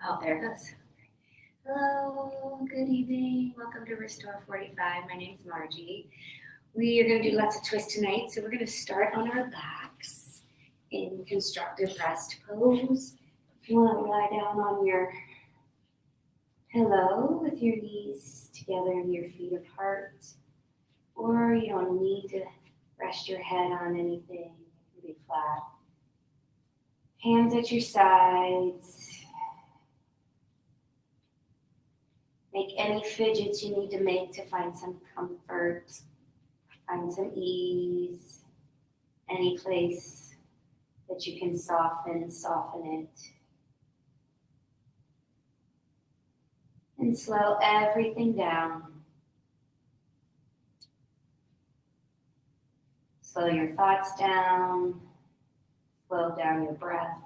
Oh, there it goes. Hello, good evening. Welcome to Restore 45. My name's Margie. We are going to do lots of twists tonight. So we're going to start on our backs in constructive rest pose. If you want to lie down on your pillow with your knees together and your feet apart, or you don't need to rest your head on anything. It can be flat. Hands at your sides. Make any fidgets you need to make to find some comfort, find some ease, any place that you can soften it. And slow everything down. Slow your thoughts down, slow down your breath.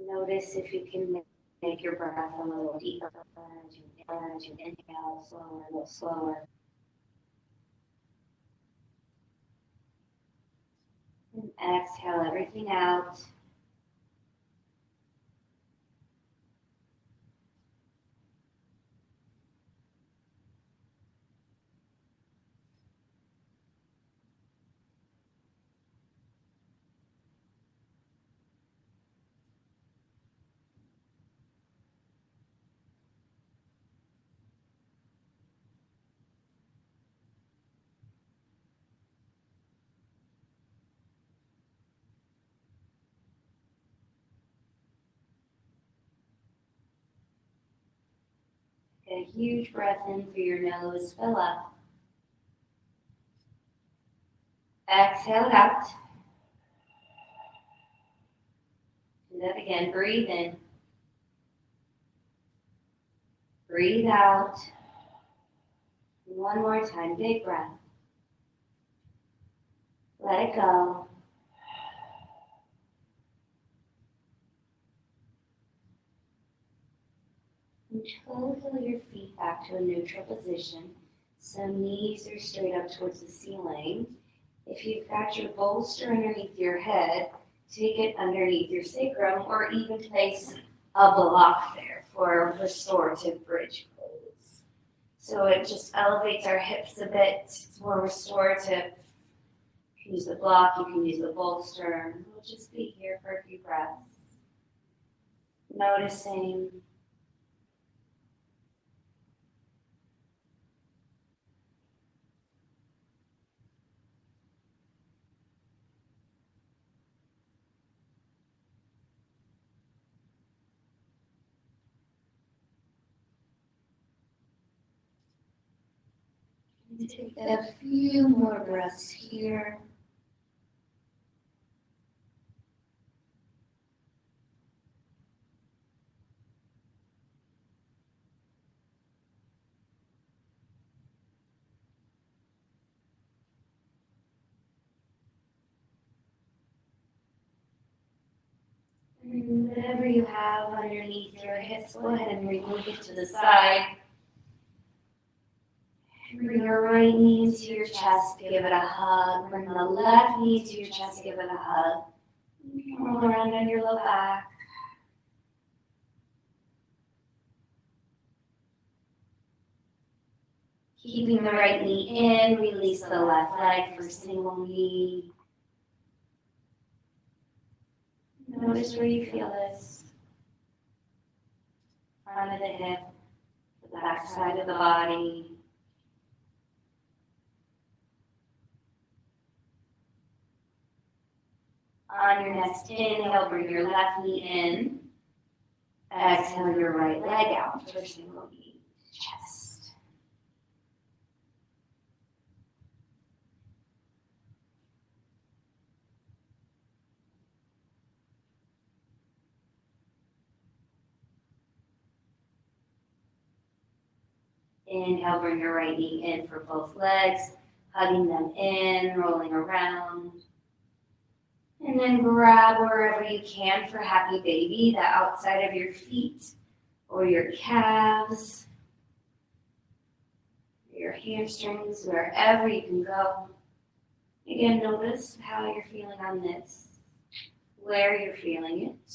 Notice if you can make your breath a little deeper as you inhale, slower, a little slower. And exhale everything out. Get a huge breath in through your nose, fill up. Exhale it out. Do that again. Breathe in. Breathe out. One more time. Big breath. Let it go. And toggle your feet back to a neutral position. So knees are straight up towards the ceiling. If you've got your bolster underneath your head, take it underneath your sacrum or even place a block there for a restorative bridge pose. So it just elevates our hips a bit. It's more restorative. You can use the block, you can use the bolster. We'll just be here for a few breaths. Noticing. Take a few more breaths here. And whatever you have underneath your hips, go ahead and remove it to the side. Bring your right knee into your chest, give it a hug. Bring the left knee into your chest, give it a hug. Roll around on your low back. Keeping the right knee in, release the left leg for single knee. Notice where you feel this. Front of the hip, the back side of the body. On your next inhale, bring your left knee in. Exhale your right leg out for single knee, chest. Inhale, bring your right knee in for both legs, hugging them in, rolling around. And then grab wherever you can for happy baby, the outside of your feet or your calves, your hamstrings, wherever you can go. Again, notice how you're feeling on this, where you're feeling it.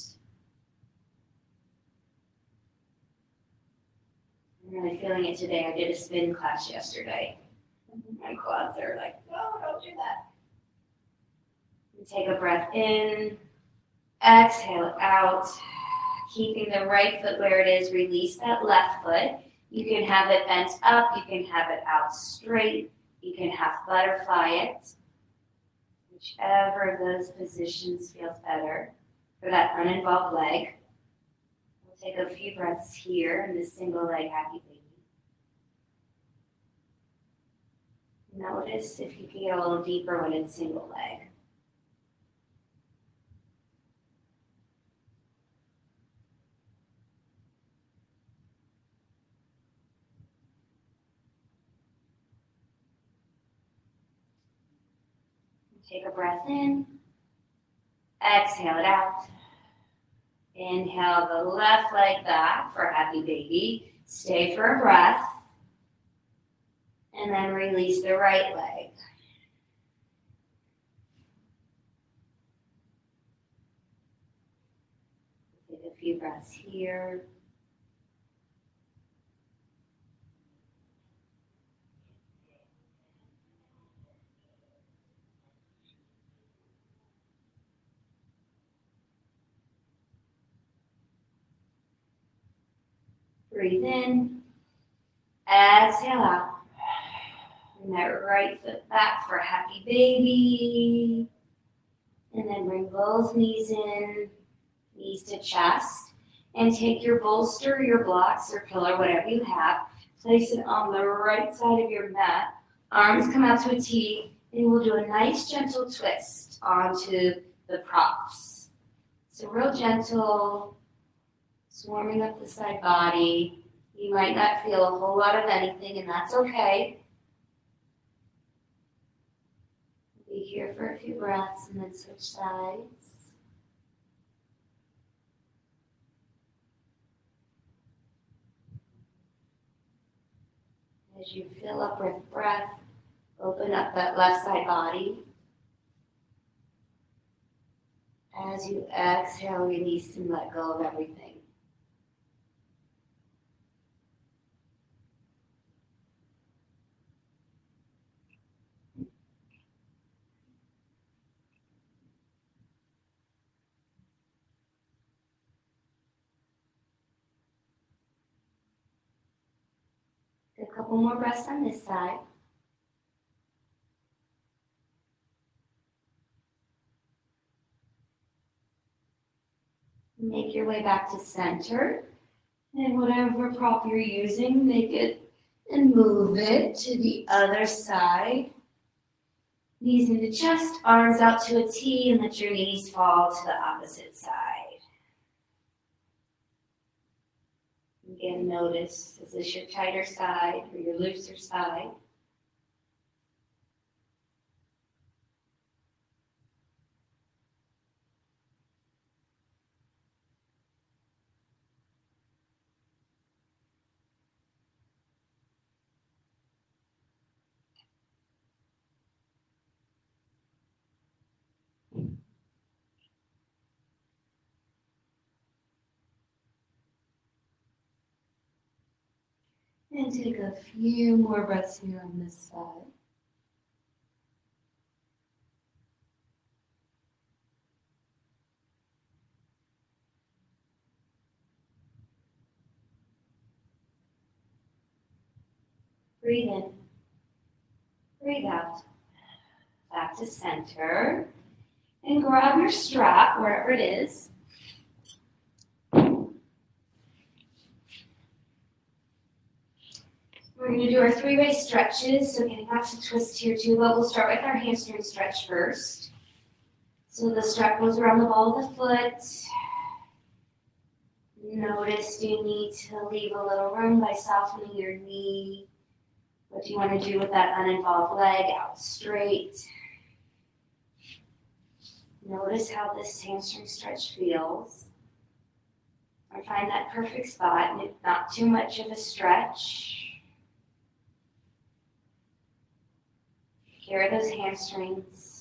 I'm really feeling it today. I did a spin class yesterday. My quads are like, no, don't do that. And take a breath in, exhale it out. Keeping the right foot where it is, release that left foot. You can have it bent up, you can have it out straight, you can half butterfly it. Whichever of those positions feels better for that uninvolved leg. We'll take a few breaths here in this single leg happy baby. Notice if you can get a little deeper when it's single leg. Take a breath in, exhale it out. Inhale the left leg back for happy baby. Stay for a breath. And then release the right leg. Take a few breaths here. Breathe in, exhale out. Bring that right foot back for happy baby. And then bring both knees in, knees to chest. And take your bolster, your blocks, or pillow, whatever you have. Place it on the right side of your mat. Arms come out to a T. And we'll do a nice gentle twist onto the props. So real gentle. It's warming up the side body. You might not feel a whole lot of anything, and that's okay. Be here for a few breaths and then switch sides. As you fill up with breath, open up that left side body. As you exhale, release and let go of everything. A couple more breaths on this side. Make your way back to center. And whatever prop you're using, make it and move it to the other side. Knees into chest, arms out to a T, and let your knees fall to the opposite side. Again, notice, is this your tighter side or your looser side? And take a few more breaths here on this side. Breathe in. Breathe out. Back to center. And grab your strap, wherever it is. We're going to do our three-way stretches. So getting back to twist here too, but we'll start with our hamstring stretch first. So the strap goes around the ball of the foot. Notice you need to leave a little room by softening your knee. What do you want to do with that uninvolved leg? Out straight. Notice how this hamstring stretch feels. I find that perfect spot, not too much of a stretch. Here are those hamstrings.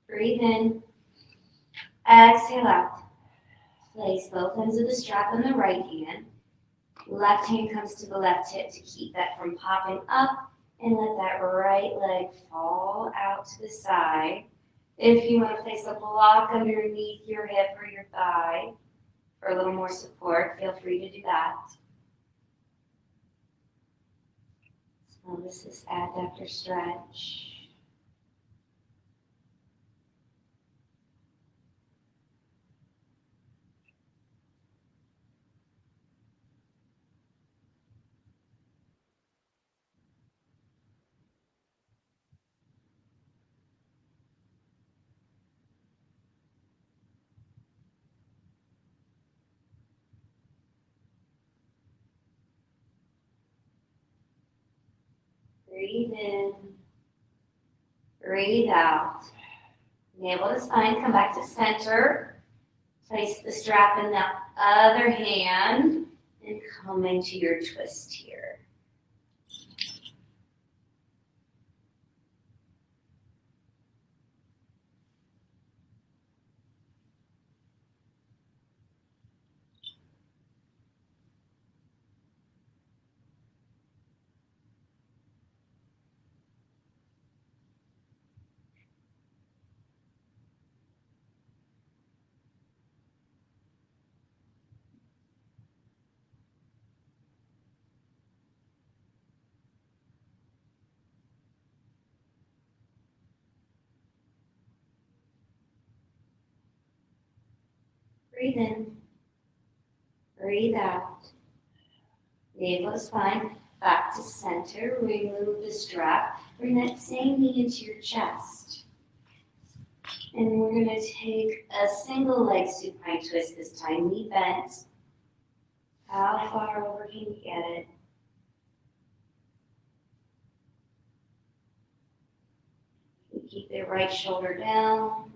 Breathe in. Exhale out. Place both ends of the strap on the right hand. Left hand comes to the left hip to keep that from popping up, and let that right leg fall out to the side. If you want to place a block underneath your hip or your thigh for a little more support, feel free to do that. Notice this adductor stretch. Breathe in. Breathe out. Navel to spine, come back to center. Place the strap in the other hand and come into your twist here. Breathe in. Breathe out. Navel to spine, back to center. Remove the strap. Bring that same knee into your chest. And we're going to take a single leg supine twist this time. Knee bent. How far over can you get it? You keep the right shoulder down.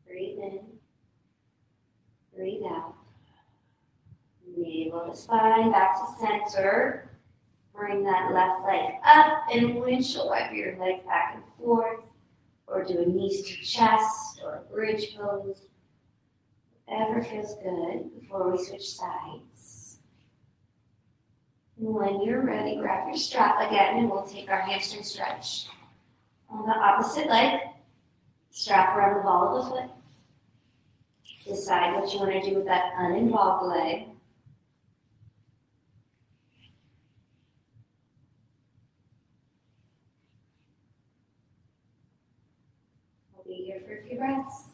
Breathe in. Breathe out. Navel to spine, back to center. Bring that left leg up and windshield wipe your leg back and forth, or do a knees to chest or a bridge pose. Whatever feels good before we switch sides. And when you're ready, grab your strap again and we'll take our hamstring stretch. On the opposite leg, strap around the ball of the foot. Decide what you want to do with that uninvolved leg. We'll be here for a few breaths.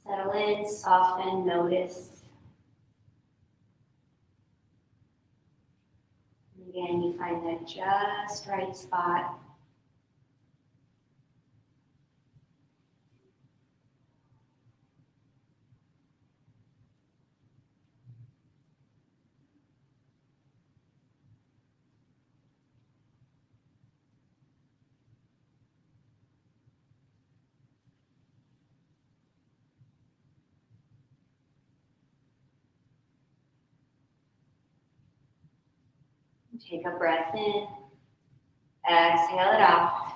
Settle in, soften, notice. And again, you find that just right spot. Take a breath in. Exhale it out.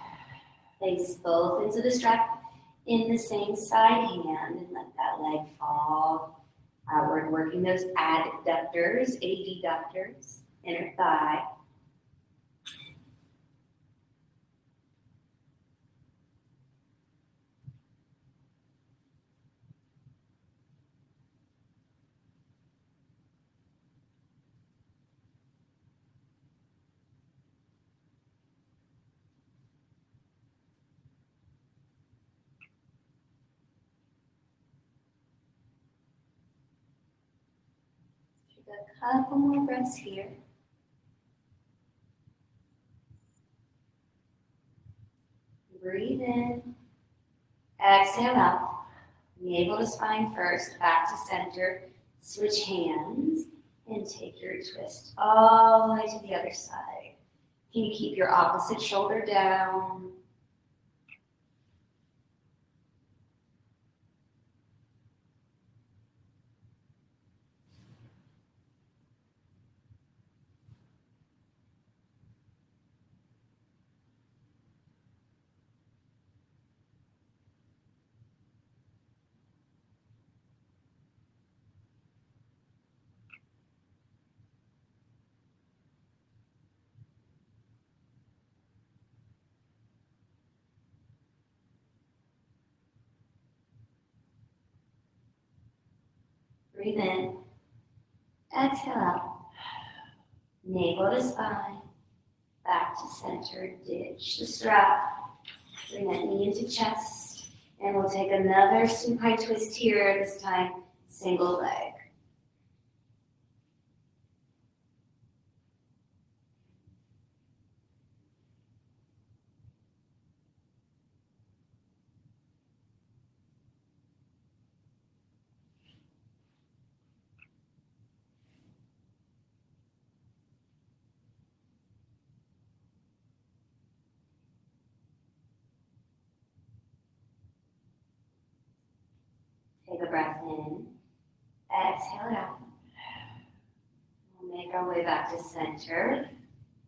Place both ends of the strap in the same side hand and let that leg fall outward, working those adductors, inner thigh. Take a couple more breaths here. Breathe in. Exhale out. Navel to spine first, back to center. Switch hands and take your twist all the way to the other side. Can you keep your opposite shoulder down? Breathe in. Exhale out. Navel to spine. Back to center. Ditch the strap. Bring that knee into chest. And we'll take another supine twist here, this time single leg. Take a breath in. Exhale it out. We'll make our way back to center.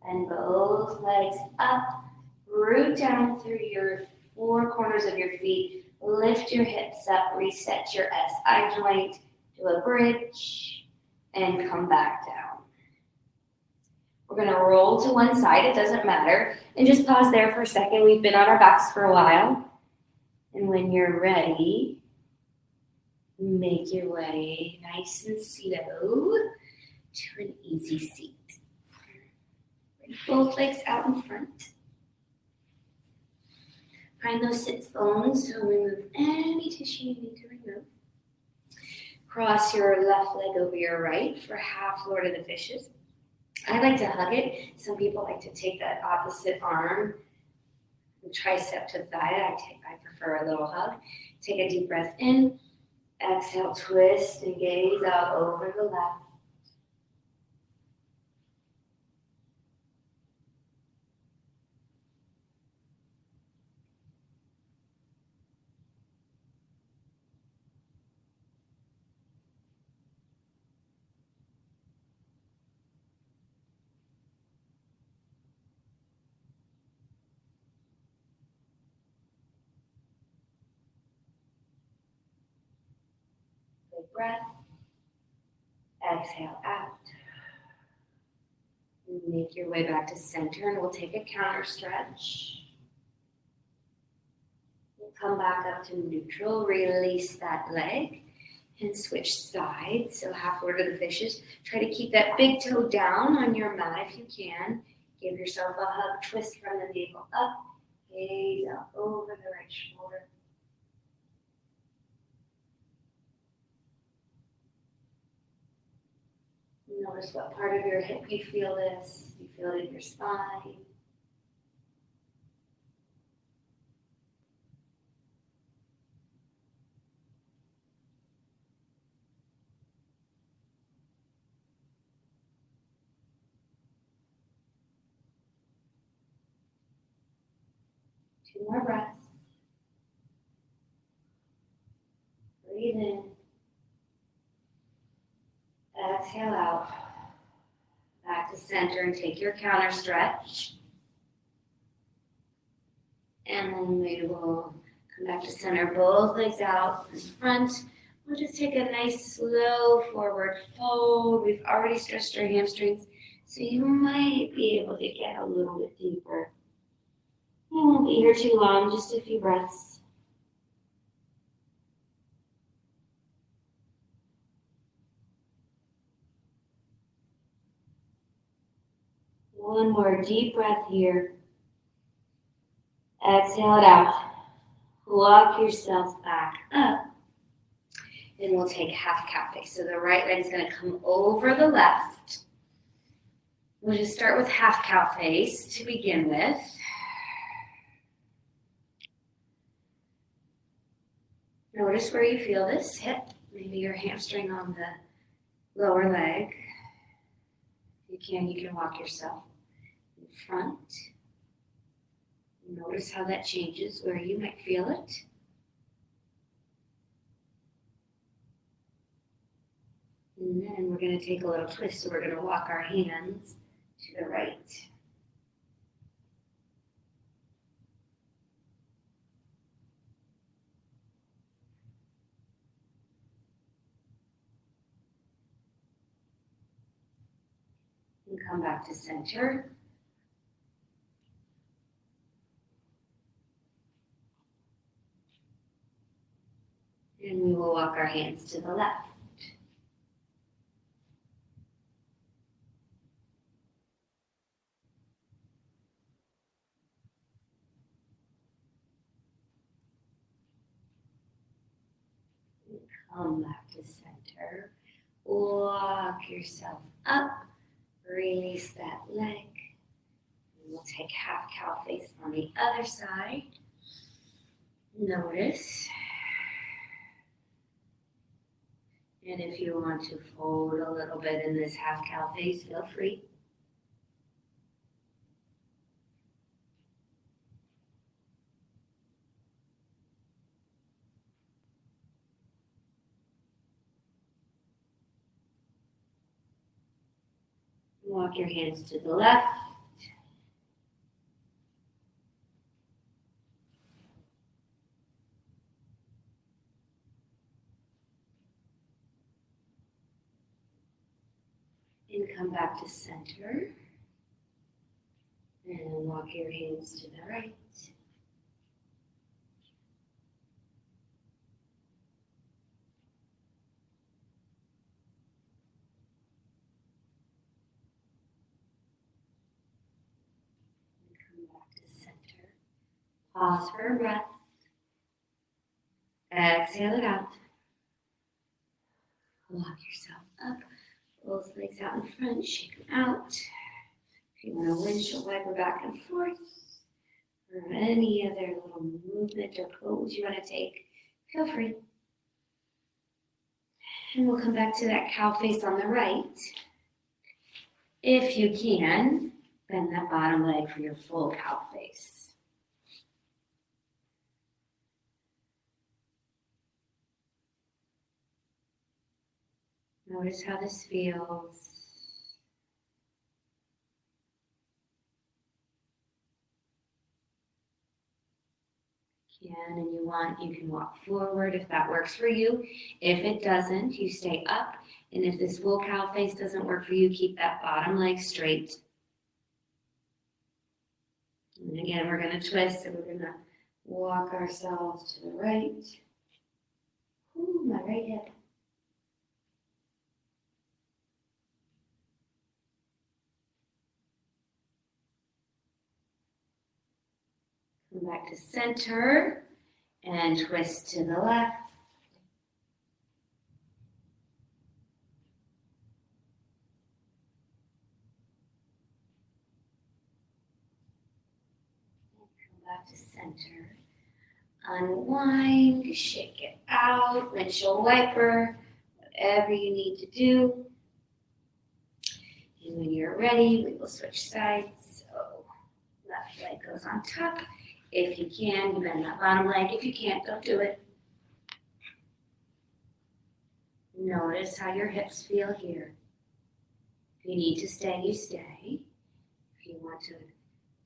And both legs up. Root down through your four corners of your feet. Lift your hips up. Reset your SI joint. Do a bridge. And come back down. We're going to roll to one side. It doesn't matter. And just pause there for a second. We've been on our backs for a while. And when you're ready, make your way nice and slow to an easy seat. Bring both legs out in front. Find those sits bones so remove any tissue you need to remove. Cross your left leg over your right for half Lord of the Fishes. I like to hug it. Some people like to take that opposite arm, the tricep to thigh. I prefer a little hug. Take a deep breath in. Exhale, twist and gaze out over the left. Big breath. Exhale out. And make your way back to center, and we'll take a counter stretch. We'll come back up to neutral. Release that leg and switch sides. So half Lord of the Fishes. Try to keep that big toe down on your mat if you can. Give yourself a hug. Twist from the navel up. Gaze out over the right shoulder. Notice what part of your hip you feel this. You feel it in your spine. Two more breaths. Breathe in. Exhale out. Back to center and take your counter stretch. And then we will come back to center, both legs out in front. We'll just take a nice slow forward fold. We've already stretched our hamstrings, so you might be able to get a little bit deeper. You won't be here too long, just a few breaths. One more deep breath here. Exhale it out. Walk yourself back up. And we'll take half cow face. So the right leg is going to come over the left. We'll just start with half cow face to begin with. Notice where you feel this hip, maybe your hamstring on the lower leg. If you can walk yourself in front. Notice how that changes, where you might feel it. And then we're going to take a little twist, so we're going to walk our hands to the right. And come back to center. And we will walk our hands to the left. And come back to center. Walk yourself up. Release that leg. And we'll take half cow face on the other side. Notice. And if you want to fold a little bit in this half cow face, feel free. Walk your hands to the left. And come back to center. And walk your hands to the right. And come back to center. Pause for a breath. Exhale it out. Walk yourself up. Both legs out in front, shake them out. If you want to windshield wiper back and forth, or any other little movement or pose you want to take, feel free. And we'll come back to that cow face on the right. If you can, bend that bottom leg for your full cow face. Notice how this feels. And you can walk forward if that works for you. If it doesn't, you stay up. And if this full cow face doesn't work for you, keep that bottom leg straight. And again, we're going to twist, and we're going to walk ourselves to the right. Ooh, my right hip. Come back to center and twist to the left. Come back to center. Unwind, shake it out, windshield wiper, whatever you need to do. And when you're ready, we will switch sides. So left leg goes on top. If you can, you bend that bottom leg. If you can't, don't do it. Notice how your hips feel here. If you need to stay, you stay. If you want to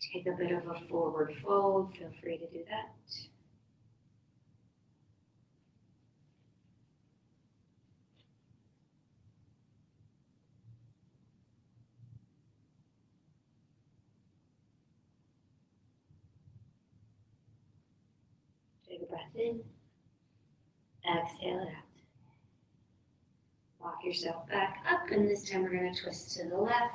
take a bit of a forward fold, feel free to do that. Take a breath in, exhale it out. Walk yourself back up, and this time we're going to twist to the left.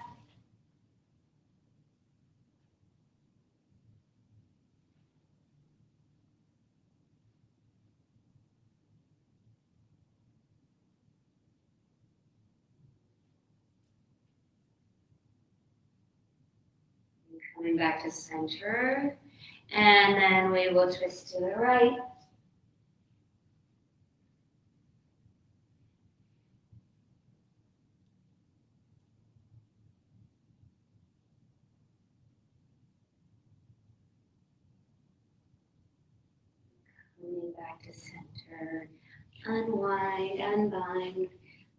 And coming back to center, and then we will twist to the right. Coming back to center, unwind, unbind,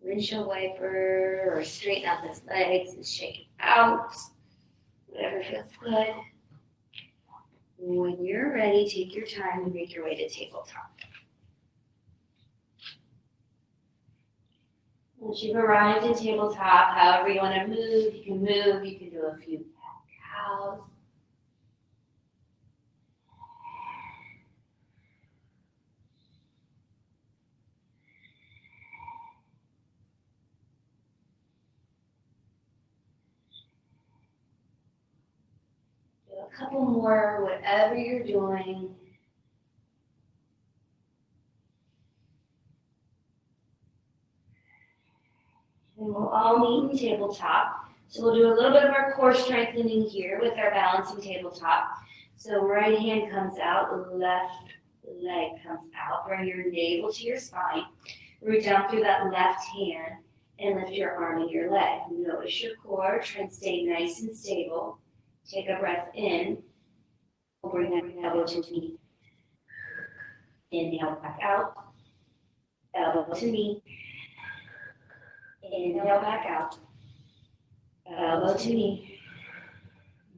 windshield wiper, or straighten out those legs and shake it out. Whatever feels good. When you're ready, take your time and make your way to tabletop. Once you've arrived at tabletop, however you want to move, you can move. You can do a few cat-cows. Do a couple more, whatever you're doing. And we'll all meet in tabletop. So we'll do a little bit of our core strengthening here with our balancing tabletop. So right hand comes out, left leg comes out. Bring your navel to your spine. Root down through that left hand and lift your arm and your leg. Notice your core. Try and stay nice and stable. Take a breath in. Bring that elbow to knee. Inhale back out. Elbow to knee. Inhale back out. Elbow to knee.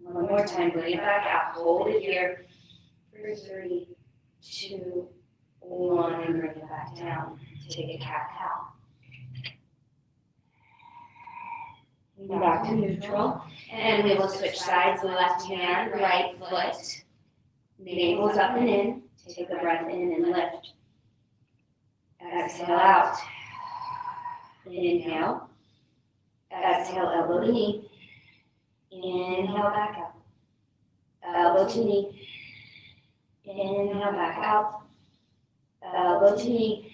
One more time. Bring it back out. Hold it here for 3, 2, 1, and bring it back down. Take a cat-cow. Back to neutral. And we will switch sides. Left hand, right foot. Navel's up and in. Take a breath in and lift. Exhale out. Inhale. Exhale, elbow to knee. Inhale back up. Elbow to knee. Inhale back out. Elbow to knee.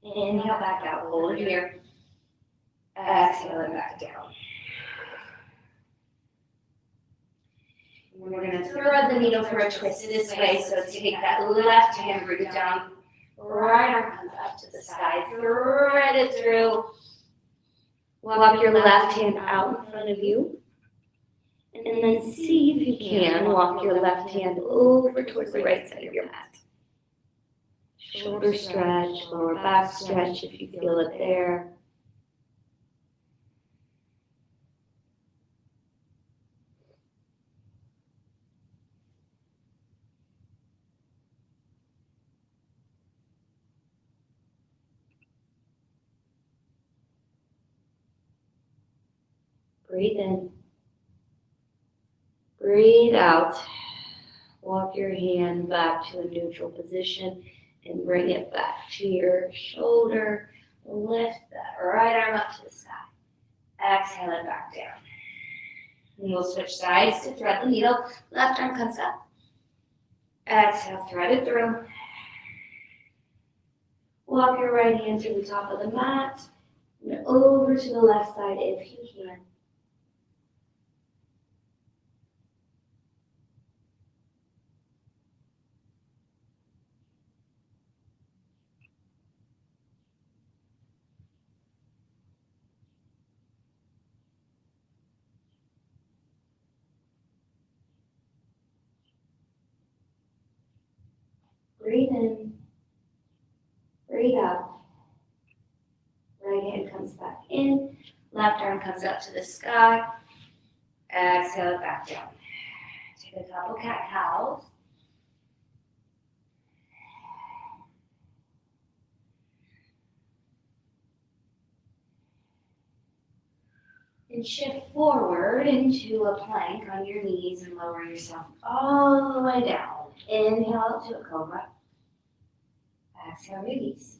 Inhale back out. Hold it here. Exhale it back down. We're going to thread the needle for a twist this way. So take that left hand, root it down. Right arm comes up to the side. Thread it through. Walk your left hand out in front of you. And then see if you can walk your left hand over towards the right side of your mat. Shoulder stretch, lower back stretch if you feel it there. Breathe in. Breathe out. Walk your hand back to a neutral position and bring it back to your shoulder. Lift that right arm up to the sky. Exhale it back down. And we'll switch sides to thread the needle. Left arm comes up. Exhale, thread it through. Walk your right hand to the top of the mat and over to the left side if you can. Breathe in, breathe out. Right hand comes back in, Left arm comes up to the sky. Exhale it back down. Take a couple cat-cows. And shift forward into a plank on your knees and lower yourself all the way down. Inhale to a cobra. Exhale, release.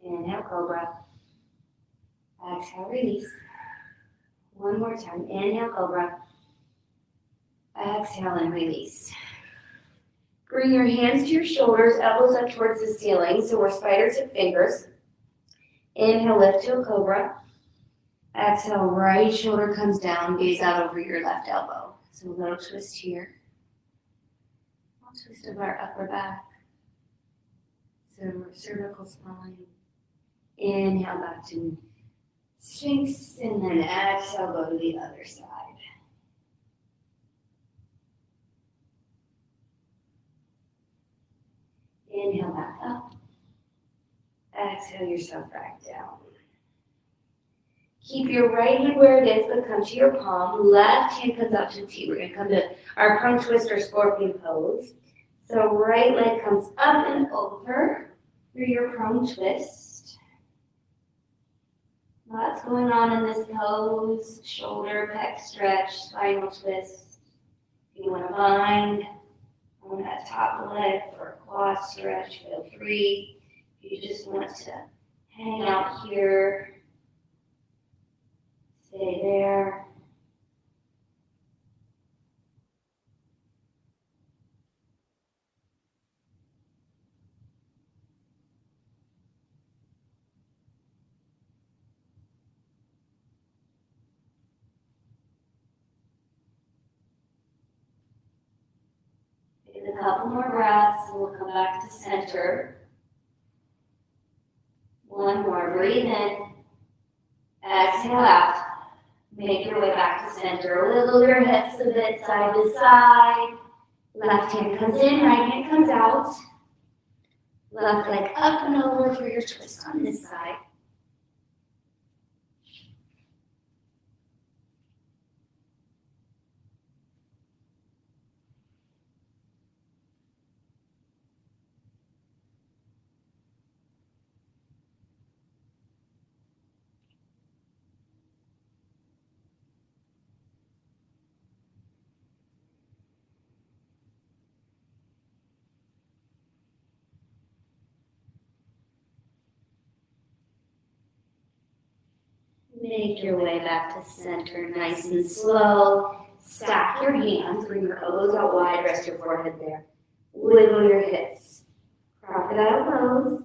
Inhale, cobra. Exhale, release. One more time. Inhale, cobra. Exhale and release. Bring your hands to your shoulders, elbows up towards the ceiling. So we're spider tip fingers. Inhale, lift to a cobra. Exhale, right shoulder comes down, gaze out over your left elbow. So a little twist here. A little twist of our upper back. So cervical spine. Inhale back to Sphinx, and then exhale, go to the other side. Inhale back up. Exhale yourself back down. Keep your right hand where it is, but come to your palm. Left hand comes up to T. We're going to come to our prone twist or scorpion pose. So right leg comes up and over through your prone twist. Lots going on in this pose. Shoulder, pec stretch, spinal twist. If you want to bind on that top leg for a quad stretch, feel free. If you just want to hang out here, stay there. Take a couple more breaths and we'll come back to center. One more, breathe in. Exhale out. Make your way back to center. Wiggle your hips a bit side to side. Left hand comes in, right hand comes out. Left leg up and over for your twist on this side. Make your way back to center, nice and slow. Stack your hands, bring your elbows out wide, rest your forehead there. Wiggle your hips. Crocodile pose.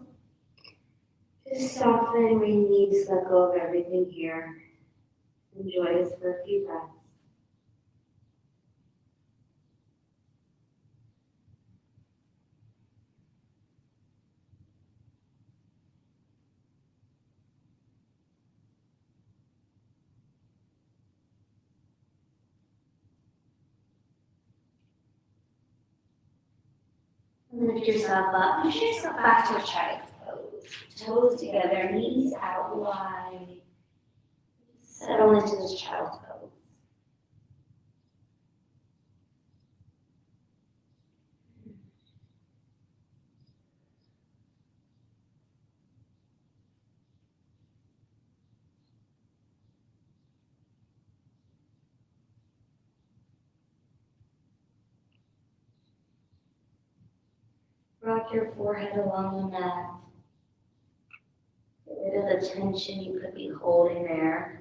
Just soften, release, let go of everything here. Enjoy this for a few breaths. Lift yourself up, push yourself back to a child's pose. Toes together, knees out wide. Settle into this child's pose. Rock your forehead along the mat. Get rid of the tension you could be holding there.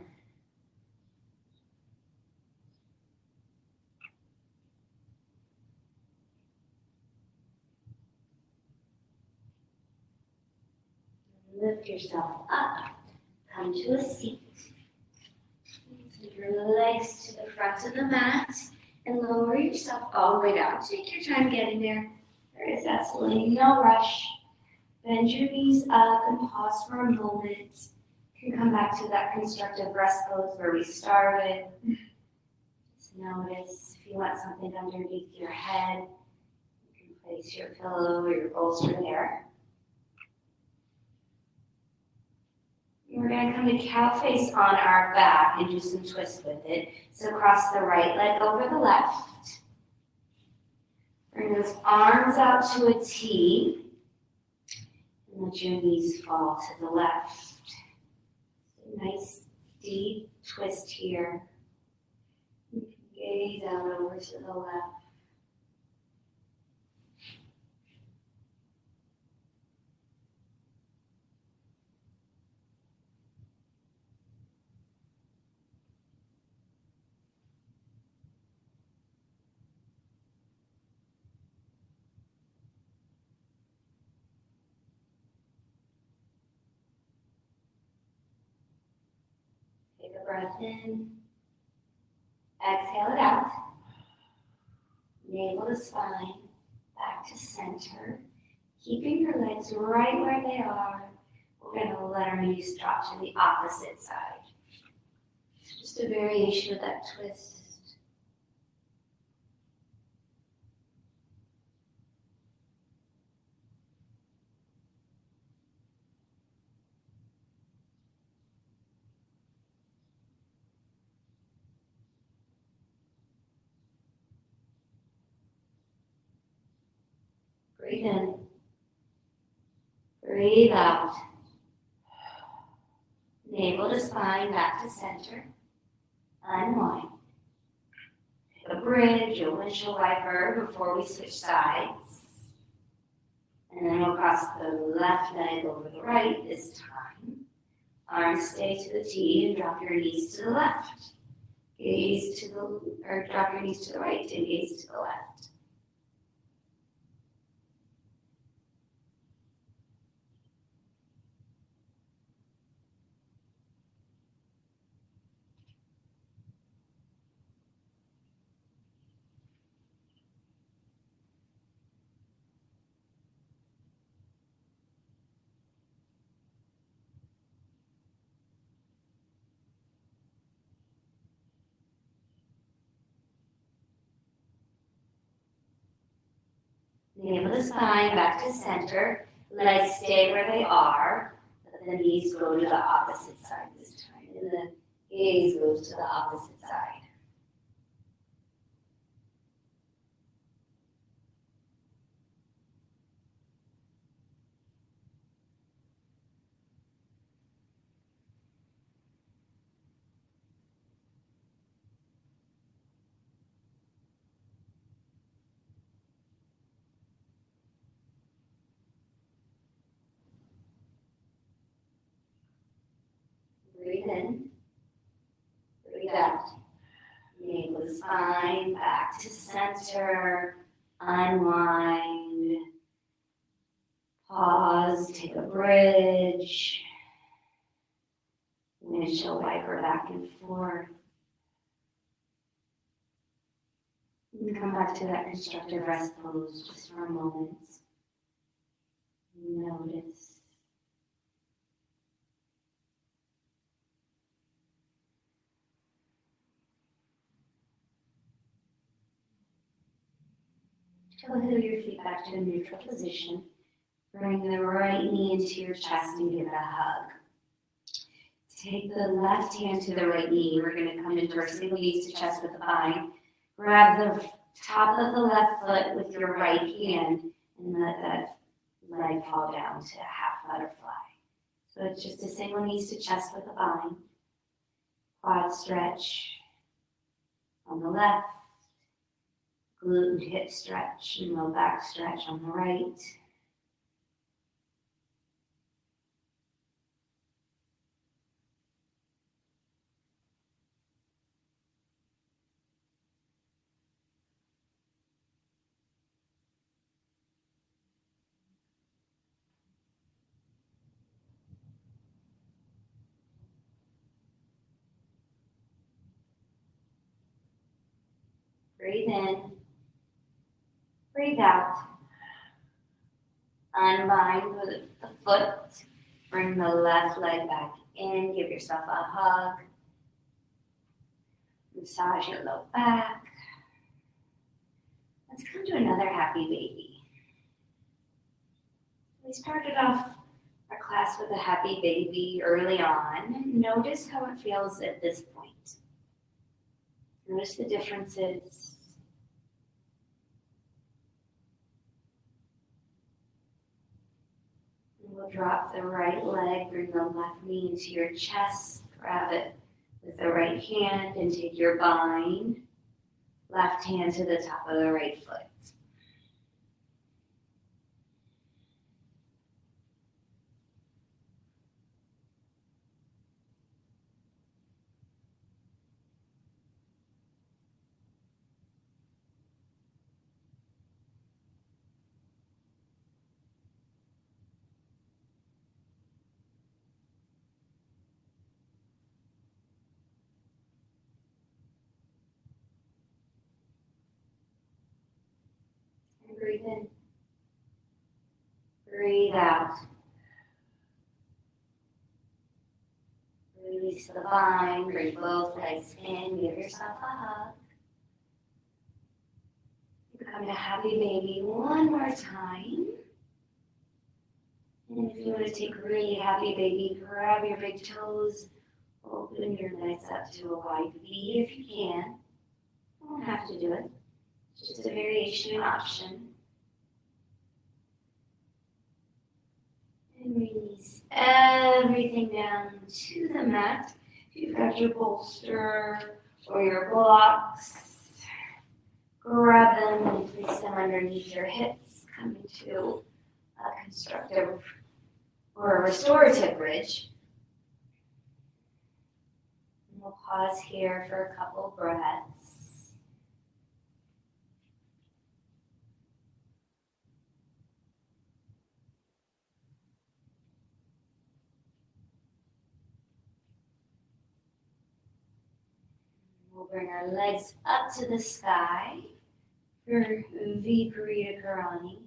Lift yourself up. Come to a seat. Send your legs to the front of the mat and lower yourself all the way down. Take your time getting there. There is absolutely no rush. Bend your knees up and pause for a moment. You can come back to that constructive rest pose where we started. Just notice if you want something underneath your head, you can place your pillow or your bolster there. We're going to come to cow face on our back and do some twists with it. So cross the right leg over the left. Bring those arms out to a T. And let your knees fall to the left. Nice deep twist here. You can gaze out over to the left. Take a breath in. Exhale it out. Navel to spine. Back to center. Keeping your legs right where they are. We're going to let our knees drop to the opposite side. Just a variation of that twist. Breathe in. Breathe out. Navel to spine, back to center. Unwind. Take a bridge, a windshield wiper before we switch sides. And then we'll cross the left leg over the right this time. Arms stay to the T and drop your knees to the left. Gaze to the, or drop your knees to the right and gaze to the left. Navel to spine, back to center. Legs stay where they are, but the knees go to the opposite side this time. And the gaze goes to the opposite side. Breathe in. Breathe out. Navel to spine, back to center. Unwind. Pause, take a bridge. Windshield wiper back and forth. And come back to that constructive rest pose just for a moment. Notice. Heel your feet back to a neutral position. Bring the right knee into your chest and give it a hug. Take the left hand to the right knee. We're going to come into our single knees to chest with the spine. Grab the top of the left foot with your right hand and let that leg fall down to a half butterfly. So it's just a single knees to chest with the spine. Quad stretch on the left. Glute and hip stretch and low back stretch on the right. Breathe in. Breathe out. Unbind with the foot. Bring the left leg back in. Give yourself a hug. Massage your low back. Let's come to another happy baby. We started off our class with a happy baby early on. Notice how it feels at this point. Notice the differences. And we'll drop the right leg, bring the left knee into your chest, grab it with the right hand and take your bind. Left hand to the top of the right foot. And breathe in. Breathe out. Release the bind, bring both legs in, give yourself a hug. Become a happy baby one more time. And if you want to take a really happy baby, grab your big toes, open your legs up to a wide V if you can. You don't have to do it. It's just a variation and option. And release everything down to the mat. If you've got your bolster or your blocks, grab them and place them underneath your hips, coming to a constructive or a restorative bridge. And we'll pause here for a couple breaths. We'll bring our legs up to the sky for Viparita Karani.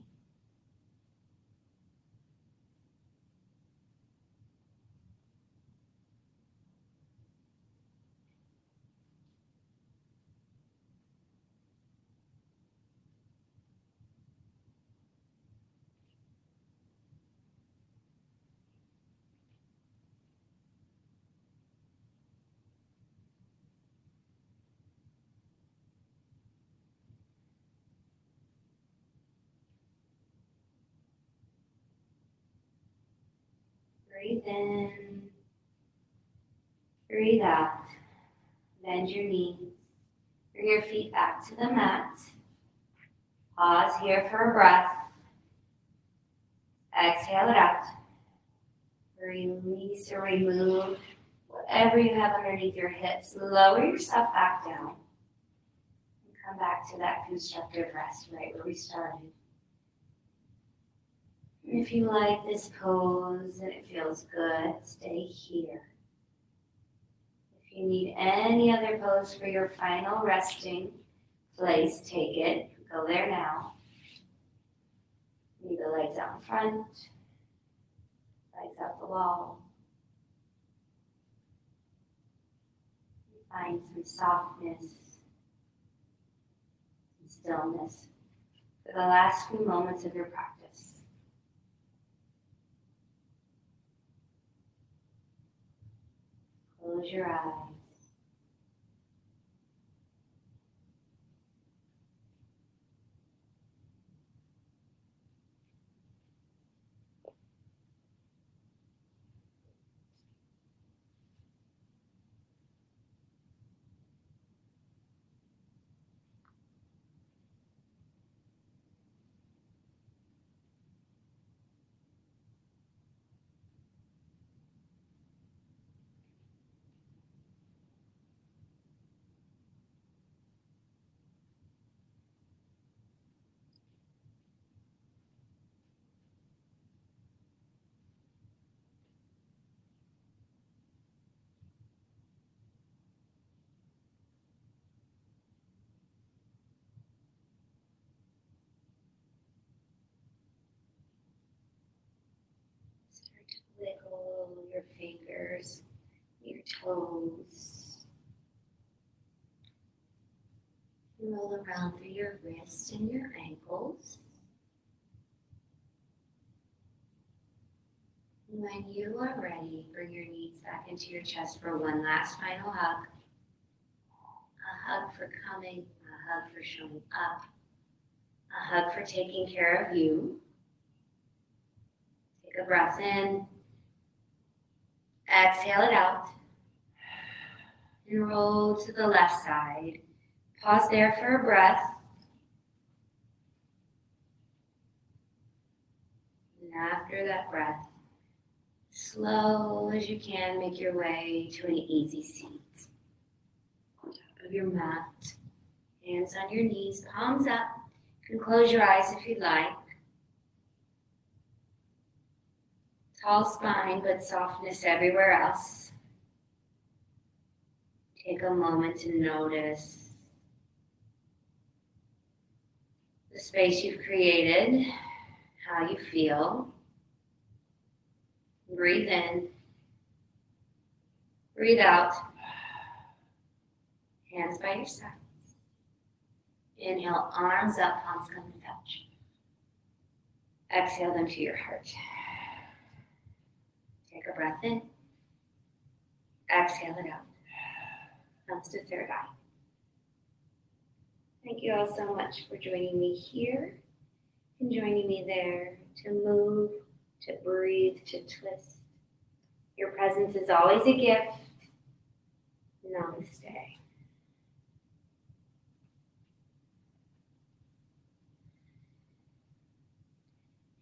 Breathe in, breathe out. Bend your knees. Bring your feet back to the mat. Pause here for a breath. Exhale it out. Release or remove whatever you have underneath your hips. Lower yourself back down. And come back to that constructive rest right where we started. If you like this pose and it feels good, stay here. If you need any other pose for your final resting place, take it. Go there now. Leave the legs out in front, legs up the wall. Find some softness, some stillness for the last few moments of your practice. Close your eyes. Start to wiggle your fingers, your toes. Roll around through your wrists and your ankles. When you are ready, bring your knees back into your chest for one last final hug. A hug for coming, a hug for showing up, a hug for taking care of you. Take a breath in, exhale it out, and roll to the left side. Pause there for a breath. And after that breath, slow as you can, make your way to an easy seat. On top of your mat, hands on your knees, palms up. You can close your eyes if you'd like. Tall spine, but softness everywhere else. Take a moment to notice the space you've created, how you feel. Breathe in, breathe out. Hands by your sides. Inhale, arms up, palms come to touch. Exhale them to your heart. Take a breath in. Exhale it out. Comes to third eye. Thank you all so much for joining me here and joining me there to move, to breathe, to twist. Your presence is always a gift. Namaste.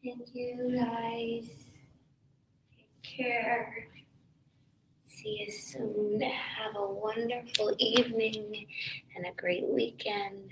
Thank you guys. Take care. See you soon. Have a wonderful evening and a great weekend.